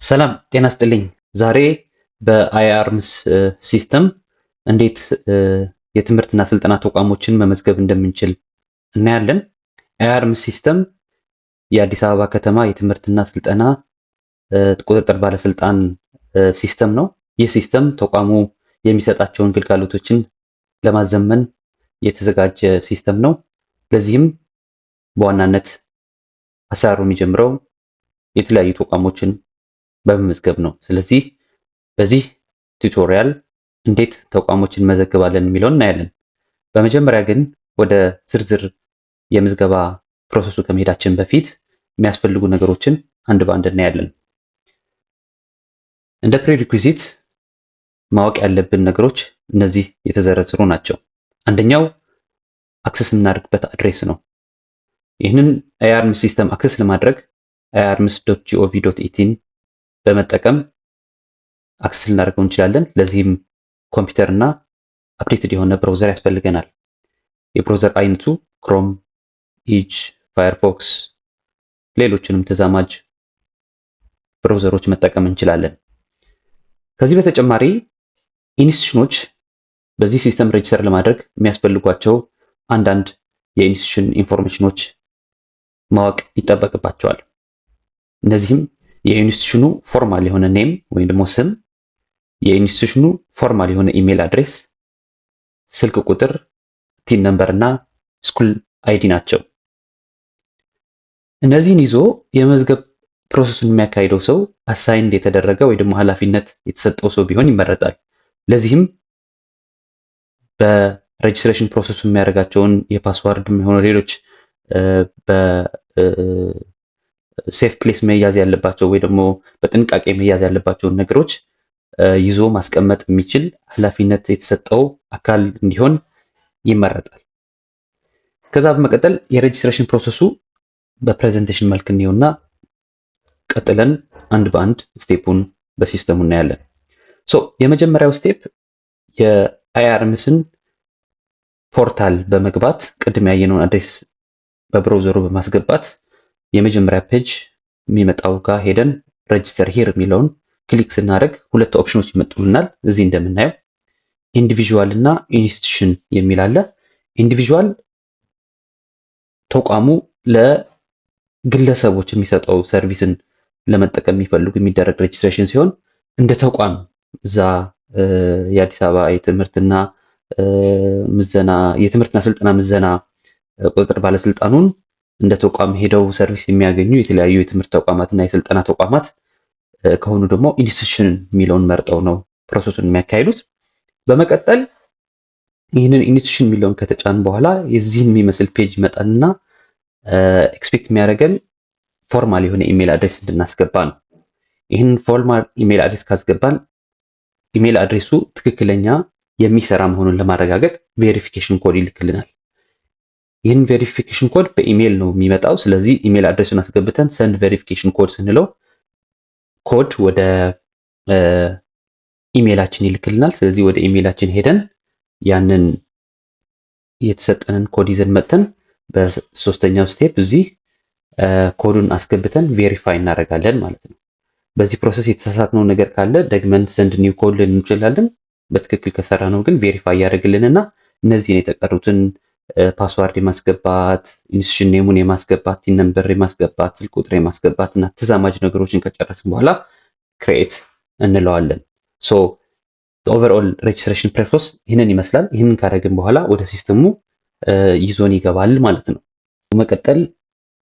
ሰላም ጤና ይስጥልኝ። ዛሬ በአይአርምስ ሲስተም እንዴት የትምህርትና ስልጠና ተቋሞችን መመዝገብ እንደምንችል እናያለን። አይአርምስ ሲስተም የአዲስ አበባ ከተማ የትምህርትና ስልጠና ቁጥጥር ባለስልጣን ሲስተም ነው። ይህ ሲስተም ተቋሙ የሚሰጣቸውን ግልጋሎቶችን ለማዘመን የተዘጋጀ ሲስተም ነው። ለዚህም በዋናነት አሰራሩ የሚጀምረው የተለያዩ ተቋሞችን በመመዝገብ ነው። ስለዚህ በዚህ ቱቶሪያል እንዴት ተቋሞችን መዘግባለን የሚለውን እናያለን። በመጀመሪያ ግን ወደ ዝርዝር የምዝገባ ፕሮሰሱ ከመሄዳችን በፊት የሚያስፈልጉ ነገሮችን አንድ በአንድ እናያለን። እንደ ፕሪሪኩዊዚት ማወቅ ያለብን ነገሮች እነዚህ የተዘረዘሩ ናቸው። አንደኛው አክሰስ የምናደርግበት አድሬስ ነው። ይህንን አይአርምስ ሲስተም አክሰስ ለማድረግ iarms.gov.ኢቲን በመጠቀም አክሰስ ልናደርገው እንችላለን። ለዚህም ኮምፒውተር እና አፕዴትድ የሆነ ብራውዘር ያስፈልገናል። የብራውዘር አይነቱ ክሮም፣ ኢጅ፣ ፋየርፎክስ፣ ሌሎችንም ተዛማጅ ብራውዘሮች መጠቀም እንችላለን። ከዚህ በተጨማሪ ኢንስቲትዩሽኖች በዚህ ሲስተም ሬጅስተር ለማድረግ የሚያስፈልጓቸው አንዳንድ የኢንስቲትዩሽን ኢንፎርሜሽኖች ማወቅ ይጠበቅባቸዋል። እነዚህም የኢንስቲትዩሽኑ ፎርማል የሆነ ኔም ወይም ደግሞ ስም፣ የኢንስቲትዩሽኑ ፎርማል የሆነ ኢሜል አድሬስ፣ ስልክ ቁጥር፣ ቲን ነምበር እና ስኩል አይዲ ናቸው። እነዚህን ይዞ የመዝገብ ፕሮሰሱን የሚያካሂደው ሰው አሳይንድ የተደረገ ወይ ደግሞ ኃላፊነት የተሰጠው ሰው ቢሆን ይመረጣል። ለዚህም በሬጅስትሬሽን ፕሮሰሱ የሚያደርጋቸውን የፓስዋርድ የሚሆኑ ሌሎች ሴፍ ፕሌስ መያዝ ያለባቸው ወይ ደግሞ በጥንቃቄ መያዝ ያለባቸውን ነገሮች ይዞ ማስቀመጥ የሚችል ኃላፊነት የተሰጠው አካል እንዲሆን ይመረጣል። ከዛ በመቀጠል የሬጅስትሬሽን ፕሮሰሱ በፕሬዘንቴሽን መልክ እንየውና ቀጥለን አንድ በአንድ ስቴፑን በሲስተሙ እናያለን። የመጀመሪያው ስቴፕ የአይአርምስን ፖርታል በመግባት ቅድም ያየነውን አድሬስ በብራውዘሩ በማስገባት የመጀመሪያ ፔጅ የሚመጣው ጋር ሄደን ሬጅስተር ሂር የሚለውን ክሊክ ስናደርግ ሁለት ኦፕሽኖች ይመጡልናል። እዚህ እንደምናየው ኢንዲቪዥዋል እና ኢንስቲትዩሽን የሚል አለ። ኢንዲቪዥዋል ተቋሙ ለግለሰቦች የሚሰጠው ሰርቪስን ለመጠቀም የሚፈልጉ የሚደረግ ሬጅስትሬሽን ሲሆን እንደ ተቋም እዛ የአዲስ አበባ የትምህርትና ስልጠና ምዘና ቁጥጥር ባለስልጣኑን እንደ ተቋም ሄደው ሰርቪስ የሚያገኙ የተለያዩ የትምህርት ተቋማትና የስልጠና ተቋማት ከሆኑ ደግሞ ኢንስቲትዩሽን የሚለውን መርጠው ነው ፕሮሰሱን የሚያካሂዱት። በመቀጠል ይህንን ኢንስቲትዩሽን የሚለውን ከተጫን በኋላ የዚህን የሚመስል ፔጅ ይመጣልና ኤክስፔክት የሚያደርገን ፎርማል የሆነ ኢሜል አድሬስ እንድናስገባ ነው። ይህንን ፎርማል ኢሜል አድሬስ ካስገባን ኢሜል አድሬሱ ትክክለኛ የሚሰራ መሆኑን ለማረጋገጥ ቬሪፊኬሽን ኮድ ይልክልናል። ይህን ቬሪፊኬሽን ኮድ በኢሜል ነው የሚመጣው። ስለዚህ ኢሜል አድሬሱን አስገብተን ሰንድ ቬሪፊኬሽን ኮድ ስንለው ኮድ ወደ ኢሜላችን ይልክልናል። ስለዚህ ወደ ኢሜላችን ሄደን ያንን የተሰጠንን ኮድ ይዘን መጥተን በሶስተኛው ስቴፕ እዚህ ኮዱን አስገብተን ቬሪፋይ እናደርጋለን ማለት ነው። በዚህ ፕሮሰስ የተሳሳትነው ነገር ካለ ደግመን ሰንድ ኒው ኮድ ልንል እንችላለን። በትክክል ከሰራ ነው ግን ቬሪፋይ ያደርግልንና እነዚህን የተቀሩትን ፓስዋርድ የማስገባት፣ ኢንስቲትዩሽን ኔሙን የማስገባት፣ ቲን ነምበር የማስገባት፣ ስልክ ቁጥር የማስገባት እና ተዛማጅ ነገሮችን ከጨረስን በኋላ ክሬኤት እንለዋለን። ኦቨርኦል ሬጅስትሬሽን ፕሮሰስ ይህንን ይመስላል። ይህንን ካደረግን በኋላ ወደ ሲስተሙ ይዞን ይገባል ማለት ነው። በመቀጠል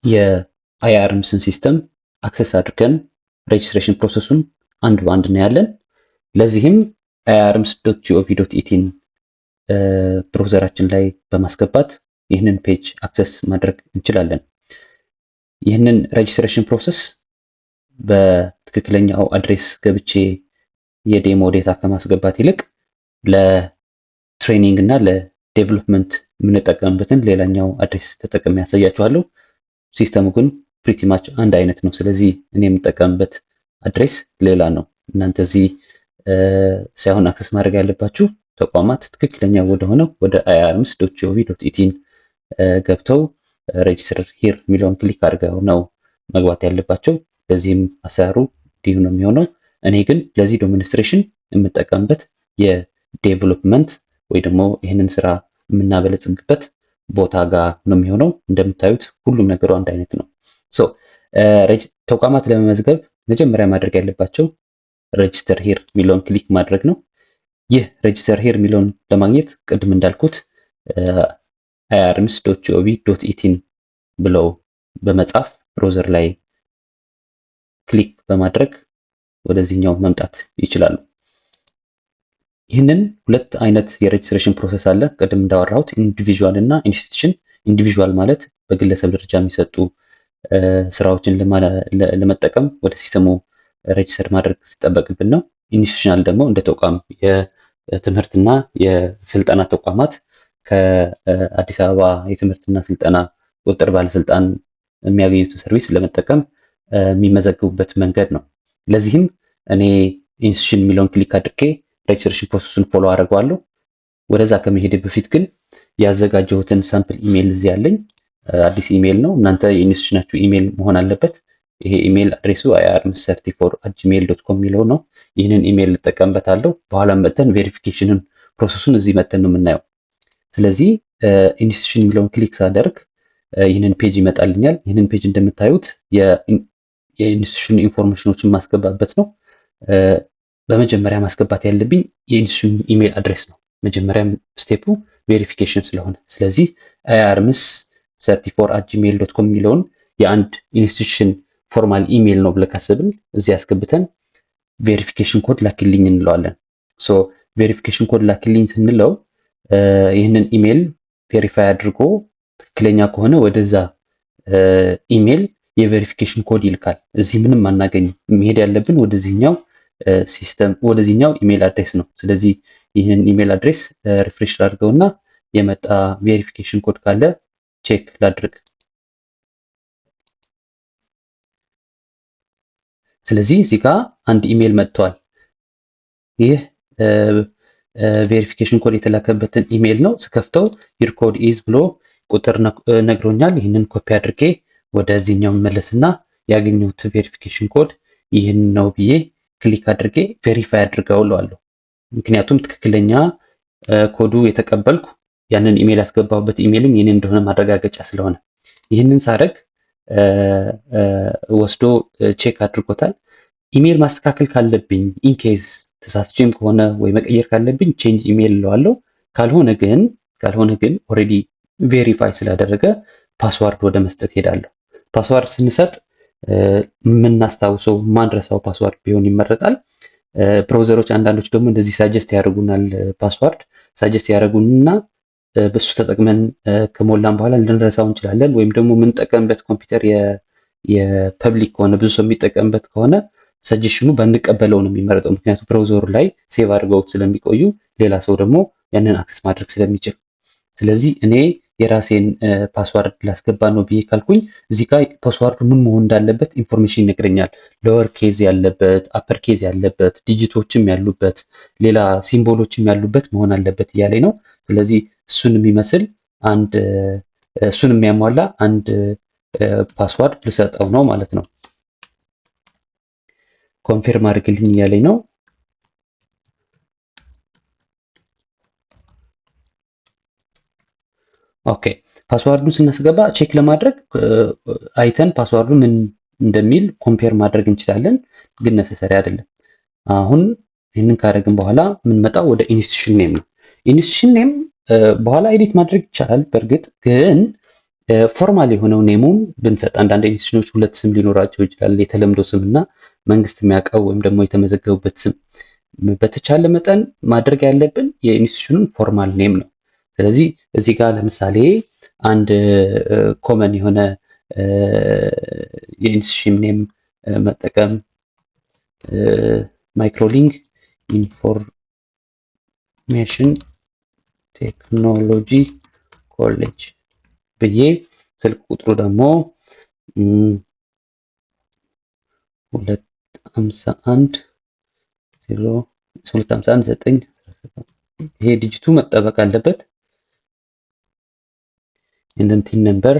የአይአርምስን ሲስተም አክሰስ አድርገን ሬጅስትሬሽን ፕሮሰሱን አንድ በአንድ እናያለን። ለዚህም iarms.gov.ኢቲን ብራውዘራችን ላይ በማስገባት ይህንን ፔጅ አክሰስ ማድረግ እንችላለን። ይህንን ሬጅስትሬሽን ፕሮሰስ በትክክለኛው አድሬስ ገብቼ የዴሞ ዴታ ከማስገባት ይልቅ ለትሬኒንግ እና ለዴቨሎፕመንት የምንጠቀምበትን ሌላኛው አድሬስ ተጠቅሜ ያሳያችኋለሁ። ሲስተሙ ግን ፕሪቲ ማች አንድ አይነት ነው። ስለዚህ እኔ የምጠቀምበት አድሬስ ሌላ ነው። እናንተ እዚህ ሳይሆን አክሰስ ማድረግ ያለባችሁ ተቋማት ትክክለኛ ወደሆነው ወደ iarms.gov.ኢቲን ገብተው ሬጅስተር ሂር የሚለውን ክሊክ አድርገው ነው መግባት ያለባቸው። በዚህም አሰራሩ እንዲሁ ነው የሚሆነው። እኔ ግን ለዚህ ዴሞንስትሬሽን የምጠቀምበት የዴቨሎፕመንት ወይ ደግሞ ይህንን ስራ የምናበለጽግበት ቦታ ጋር ነው የሚሆነው። እንደምታዩት ሁሉም ነገሩ አንድ አይነት ነው። ሶ ተቋማት ለመመዝገብ መጀመሪያ ማድረግ ያለባቸው ሬጅስተር ሂር የሚለውን ክሊክ ማድረግ ነው። ይህ ሬጅስተር ሂር የሚለውን ለማግኘት ቅድም እንዳልኩት irms.gov.ኢቲን ብለው በመጻፍ ብሮዘር ላይ ክሊክ በማድረግ ወደዚህኛው መምጣት ይችላሉ። ይህንን ሁለት አይነት የሬጅስትሬሽን ፕሮሰስ አለ። ቅድም እንዳወራሁት ኢንዲቪዥዋል እና ኢንስቲትዩሽን። ኢንዲቪዥዋል ማለት በግለሰብ ደረጃ የሚሰጡ ስራዎችን ለመጠቀም ወደ ሲስተሙ ሬጅስተር ማድረግ ሲጠበቅብን ነው። ኢንስቲትዩሽናል ደግሞ እንደ ተቋም የትምህርትና የስልጠና ተቋማት ከአዲስ አበባ የትምህርትና ስልጠና ቁጥጥር ባለስልጣን የሚያገኙትን ሰርቪስ ለመጠቀም የሚመዘግቡበት መንገድ ነው። ለዚህም እኔ ኢንስቲትዩሽን የሚለውን ክሊክ አድርጌ ሬጅስትሬሽን ፕሮሰሱን ፎሎ አድርገዋለሁ። ወደዛ ከመሄድ በፊት ግን ያዘጋጀሁትን ሳምፕል ኢሜይል እዚህ ያለኝ አዲስ ኢሜይል ነው። እናንተ የኢንስቲትዩሽናችሁ ኢሜይል መሆን አለበት። ይሄ ኢሜይል አድሬሱ irms34@gmail.com የሚለው ነው። ይህንን ኢሜይል ልጠቀምበታለሁ። በኋላ መተን ቬሪፊኬሽንን ፕሮሰሱን እዚህ መተን ነው የምናየው። ስለዚህ ኢንስቲትዩሽን የሚለውን ክሊክ ሳደርግ ይህንን ፔጅ ይመጣልኛል። ይህንን ፔጅ እንደምታዩት የኢንስቲትዩሽን ኢንፎርሜሽኖችን ማስገባበት ነው። በመጀመሪያ ማስገባት ያለብኝ የኢንስቲትዩሽን ኢሜይል አድሬስ ነው። መጀመሪያም ስቴፑ ቬሪፊኬሽን ስለሆነ፣ ስለዚህ irms34@gmail.com የሚለውን የአንድ ኢንስቲትዩሽን ፎርማል ኢሜይል ነው ብለን ካሰብን እዚህ ያስገብተን ቬሪፊኬሽን ኮድ ላክልኝ እንለዋለን። ሶ ቬሪፊኬሽን ኮድ ላክልኝ ስንለው ይህንን ኢሜይል ቬሪፋይ አድርጎ ትክክለኛ ከሆነ ወደዛ ኢሜይል የቬሪፊኬሽን ኮድ ይልካል። እዚህ ምንም አናገኝም። መሄድ ያለብን ወደዚህኛው ሲስተም ወደዚህኛው ኢሜይል አድሬስ ነው። ስለዚህ ይህንን ኢሜይል አድሬስ ሪፍሬሽ ላድርገውና የመጣ ቬሪፊኬሽን ኮድ ካለ ቼክ ላድርግ። ስለዚህ እዚህ ጋር አንድ ኢሜይል መጥቷል። ይህ ቬሪፊኬሽን ኮድ የተላከበትን ኢሜይል ነው። ስከፍተው ዩር ኮድ ኢዝ ብሎ ቁጥር ነግሮኛል። ይህንን ኮፒ አድርጌ ወደዚህኛው መለስና ያገኘሁት ቬሪፊኬሽን ኮድ ይህን ነው ብዬ ክሊክ አድርጌ ቬሪፋይ አድርገው እለዋለሁ። ምክንያቱም ትክክለኛ ኮዱ የተቀበልኩ ያንን ኢሜይል ያስገባሁበት ኢሜይልም የኔ እንደሆነ ማረጋገጫ ስለሆነ ይህንን ሳደርግ ወስዶ ቼክ አድርጎታል። ኢሜይል ማስተካከል ካለብኝ ኢንኬዝ ተሳስቼም ከሆነ ወይ መቀየር ካለብኝ ቼንጅ ኢሜይል እለዋለሁ። ካልሆነ ግን ኦልሬዲ ቬሪፋይ ስላደረገ ፓስዋርድ ወደ መስጠት ሄዳለሁ። ፓስዋርድ ስንሰጥ የምናስታውሰው ማንረሳው ፓስዋርድ ቢሆን ይመረጣል። ብራውዘሮች አንዳንዶች ደግሞ እንደዚህ ሳጀስት ያደርጉናል። ፓስዋርድ ሳጀስት ያደርጉንና በሱ ተጠቅመን ከሞላን በኋላ ልንረሳው እንችላለን። ወይም ደግሞ የምንጠቀምበት ኮምፒውተር የፐብሊክ ከሆነ ብዙ ሰው የሚጠቀምበት ከሆነ ሰጀሽኑ ባንቀበለው ነው የሚመረጠው። ምክንያቱም ብራውዘሩ ላይ ሴቭ አድርገውት ስለሚቆዩ ሌላ ሰው ደግሞ ያንን አክሰስ ማድረግ ስለሚችል። ስለዚህ እኔ የራሴን ፓስዋርድ ላስገባ ነው ብዬ ካልኩኝ እዚህ ጋር ፓስዋርዱ ምን መሆን እንዳለበት ኢንፎርሜሽን ይነግረኛል። ሎወር ኬዝ ያለበት፣ አፐር ኬዝ ያለበት፣ ዲጂቶችም ያሉበት፣ ሌላ ሲምቦሎችም ያሉበት መሆን አለበት እያለኝ ነው። ስለዚህ እሱን የሚመስል እሱን የሚያሟላ አንድ ፓስዋርድ ልሰጠው ነው ማለት ነው። ኮንፊርም አድርግልኝ እያለኝ ነው። ኦኬ ፓስዋርዱን ስናስገባ ቼክ ለማድረግ አይተን ፓስዋርዱ ምን እንደሚል ኮምፔር ማድረግ እንችላለን፣ ግን ነሰሰሪ አይደለም። አሁን ይህንን ካደረግን በኋላ የምንመጣው ወደ ኢንስቲትዩሽን ኔም ነው። ኢንስቲትዩሽን ኔም በኋላ ኤዲት ማድረግ ይቻላል። በእርግጥ ግን ፎርማል የሆነው ኔሙን ብንሰጥ፣ አንዳንድ ኢንስቲትዩሽኖች ሁለት ስም ሊኖራቸው ይችላል፣ የተለምዶ ስም እና መንግስት የሚያውቀው ወይም ደግሞ የተመዘገቡበት ስም። በተቻለ መጠን ማድረግ ያለብን የኢንስቲትዩሽኑን ፎርማል ኔም ነው። ስለዚህ እዚህ ጋር ለምሳሌ አንድ ኮመን የሆነ የኢንስቲትዩሽን ኔም መጠቀም ማይክሮሊንክ ኢንፎርሜሽን ቴክኖሎጂ ኮሌጅ ብዬ ስልክ ቁጥሩ ደግሞ 251 ይሄ ዲጂቱ መጠበቅ አለበት። ኢንቲን ነምበር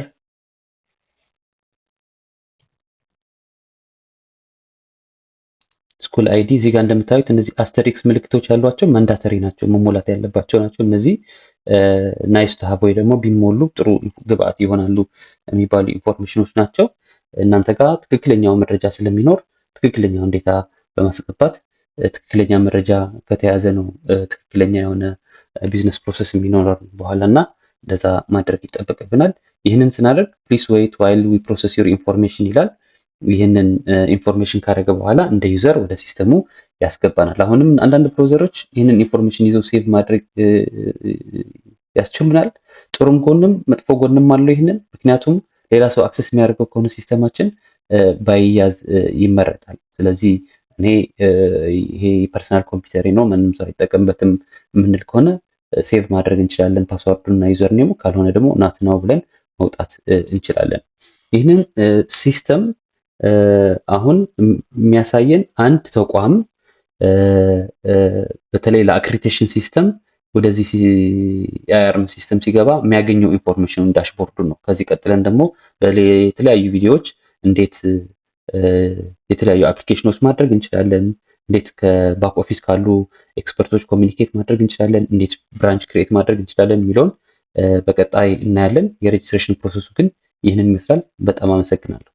ስኩል አይዲ እዚህ ጋር እንደምታዩት እነዚህ አስተሪክስ ምልክቶች ያሏቸው ማንዳተሪ ናቸው፣ መሞላት ያለባቸው ናቸው። እነዚህ ናይስ ቱ ሃቭ ወይ ደግሞ ቢሞሉ ጥሩ ግብአት ይሆናሉ የሚባሉ ኢንፎርሜሽኖች ናቸው። እናንተ ጋር ትክክለኛው መረጃ ስለሚኖር ትክክለኛውን ዴታ በማስገባት ትክክለኛ መረጃ ከተያዘ ነው ትክክለኛ የሆነ ቢዝነስ ፕሮሰስ የሚኖረው በኋላ እና እንደዛ ማድረግ ይጠበቅብናል። ይህንን ስናደርግ ፕሊስ ዌይት ዋይል ዊ ፕሮሰስ ዩር ኢንፎርሜሽን ይላል። ይህንን ኢንፎርሜሽን ካደረገ በኋላ እንደ ዩዘር ወደ ሲስተሙ ያስገባናል። አሁንም አንዳንድ ብሮዘሮች ይህንን ኢንፎርሜሽን ይዘው ሴቭ ማድረግ ያስችሉናል። ጥሩም ጎንም መጥፎ ጎንም አለው ይህንን። ምክንያቱም ሌላ ሰው አክሰስ የሚያደርገው ከሆነ ሲስተማችን ባይያዝ ይመረጣል። ስለዚህ እኔ ይሄ ፐርሰናል ኮምፒውተሬ ነው ማንም ሰው አይጠቀምበትም የምንል ከሆነ ሴቭ ማድረግ እንችላለን ፓስዋርዱን እና ዩዘር ኔሙ። ካልሆነ ደግሞ ናት ነው ብለን መውጣት እንችላለን። ይህንን ሲስተም አሁን የሚያሳየን አንድ ተቋም በተለይ ለአክሪዲቴሽን ሲስተም ወደዚህ የአይአርኤም ሲስተም ሲገባ የሚያገኘው ኢንፎርሜሽን ዳሽቦርዱ ነው። ከዚህ ቀጥለን ደግሞ የተለያዩ ቪዲዮዎች እንዴት የተለያዩ አፕሊኬሽኖች ማድረግ እንችላለን፣ እንዴት ከባክ ኦፊስ ካሉ ኤክስፐርቶች ኮሚኒኬት ማድረግ እንችላለን፣ እንዴት ብራንች ክሬት ማድረግ እንችላለን የሚለውን በቀጣይ እናያለን። የሬጅስትሬሽን ፕሮሰሱ ግን ይህንን ይመስላል። በጣም አመሰግናለሁ።